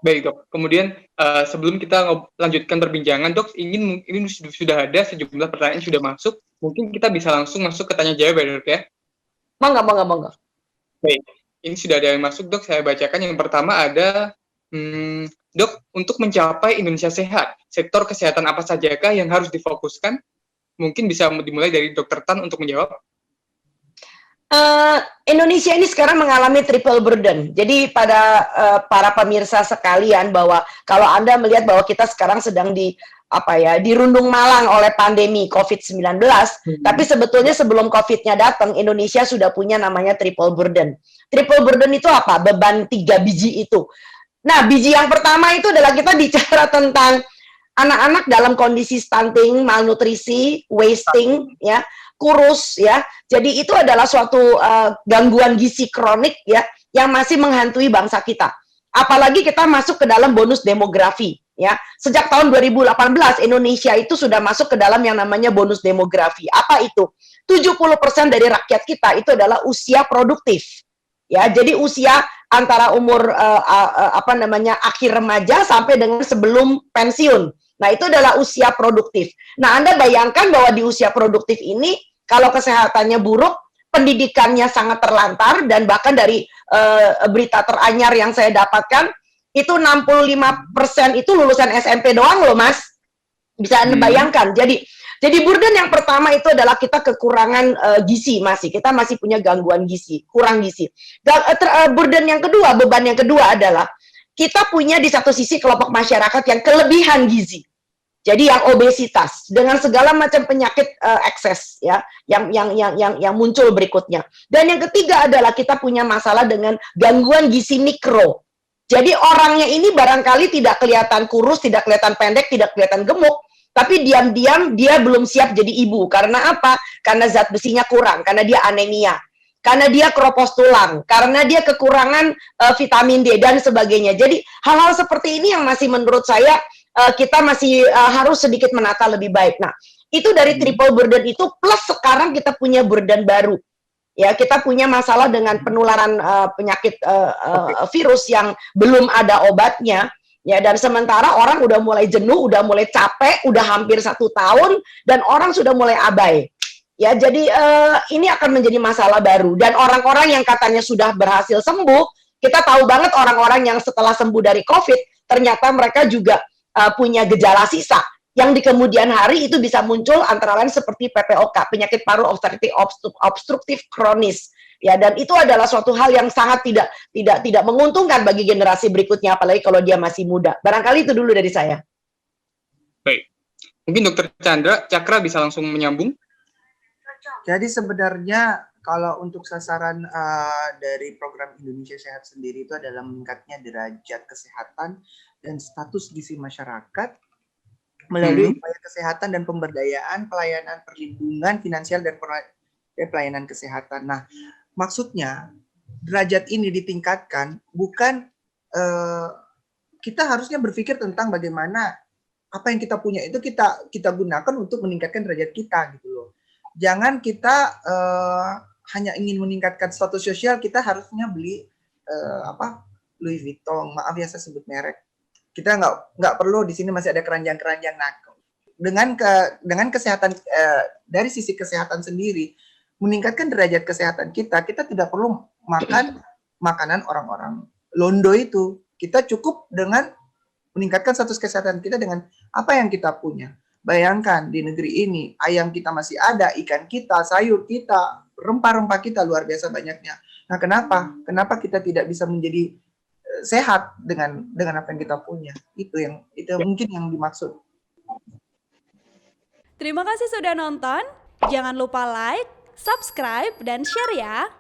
Baik dok, kemudian sebelum kita lanjutkan perbincangan dok, ini sudah ada sejumlah pertanyaan sudah masuk, mungkin kita bisa langsung masuk ke tanya jawab ya dok ya? Monggo. Baik, ini sudah ada yang masuk dok, saya bacakan. Yang pertama ada, dok, untuk mencapai Indonesia sehat, sektor kesehatan apa sajakah yang harus difokuskan? Mungkin bisa dimulai dari Dokter Tan untuk menjawab. Indonesia ini sekarang mengalami triple burden. Jadi pada para pemirsa sekalian, bahwa kalau Anda melihat bahwa kita sekarang sedang dirundung malang oleh pandemi COVID-19, tapi sebetulnya sebelum COVID-nya datang, Indonesia sudah punya namanya triple burden. Triple burden itu apa? Beban 3 biji itu. Nah, biji yang pertama itu adalah kita bicara tentang anak-anak dalam kondisi stunting, malnutrisi, wasting, ya, kurus, ya. Jadi itu adalah suatu gangguan gizi kronik, ya, yang masih menghantui bangsa kita. Apalagi kita masuk ke dalam bonus demografi, ya. Sejak tahun 2018 Indonesia itu sudah masuk ke dalam yang namanya bonus demografi. Apa itu? 70% dari rakyat kita itu adalah usia produktif. Ya, jadi usia antara umur akhir remaja sampai dengan sebelum pensiun. Nah, itu adalah usia produktif. Nah, Anda bayangkan bahwa di usia produktif ini, kalau kesehatannya buruk, pendidikannya sangat terlantar, dan bahkan dari berita teranyar yang saya dapatkan, itu 65% itu lulusan SMP doang loh, Mas. Bisa Anda bayangkan. Jadi burden yang pertama itu adalah kita kekurangan gizi, kita masih punya gangguan gizi, kurang gizi. Burden yang kedua, beban yang kedua adalah kita punya di satu sisi kelompok masyarakat yang kelebihan gizi. Jadi yang obesitas dengan segala macam penyakit ekses, ya, yang muncul berikutnya. Dan yang ketiga adalah kita punya masalah dengan gangguan gizi mikro. Jadi orangnya ini barangkali tidak kelihatan kurus, tidak kelihatan pendek, tidak kelihatan gemuk, tapi diam-diam dia belum siap jadi ibu. Karena apa? Karena zat besinya kurang, karena dia anemia, karena dia keropos tulang, karena dia kekurangan vitamin D dan sebagainya. Jadi hal-hal seperti ini yang masih menurut saya kita masih harus sedikit menata lebih baik. Nah, itu dari triple burden itu, plus sekarang kita punya burden baru. Ya, kita punya masalah dengan penularan penyakit virus yang belum ada obatnya. Ya, dan sementara orang udah mulai jenuh, udah mulai capek, udah hampir 1 tahun, dan orang sudah mulai abai. Ya, jadi ini akan menjadi masalah baru. Dan orang-orang yang katanya sudah berhasil sembuh, kita tahu banget orang-orang yang setelah sembuh dari COVID, ternyata mereka juga punya gejala sisa, yang di kemudian hari itu bisa muncul antara lain seperti PPOK, penyakit paru obstruktif kronis. Ya, dan itu adalah suatu hal yang sangat tidak menguntungkan bagi generasi berikutnya, apalagi kalau dia masih muda. Barangkali itu dulu dari saya. Baik. Mungkin Dokter Cakra bisa langsung menyambung. Jadi sebenarnya kalau untuk sasaran dari program Indonesia Sehat sendiri itu adalah meningkatnya derajat kesehatan dan status gizi masyarakat melalui upaya kesehatan dan pemberdayaan, pelayanan perlindungan finansial dan pelayanan kesehatan. Nah, maksudnya derajat ini ditingkatkan bukan kita harusnya berpikir tentang bagaimana apa yang kita punya itu kita gunakan untuk meningkatkan derajat kita gitu loh. Jangan kita hanya ingin meningkatkan status sosial, kita harusnya beli Louis Vuitton, maaf ya saya sebut merek. Kita nggak perlu, di sini masih ada keranjang-keranjang. Nah, dengan kesehatan dari sisi kesehatan sendiri, meningkatkan derajat kesehatan kita tidak perlu makan makanan orang-orang londo itu. Kita cukup dengan meningkatkan status kesehatan kita dengan apa yang kita punya. Bayangkan di negeri ini, ayam kita masih ada, ikan kita, sayur kita, rempah-rempah kita luar biasa banyaknya. Nah, kenapa kita tidak bisa menjadi sehat dengan apa yang kita punya? Itu mungkin yang dimaksud. Terima kasih sudah nonton. Jangan lupa like, subscribe, dan share ya.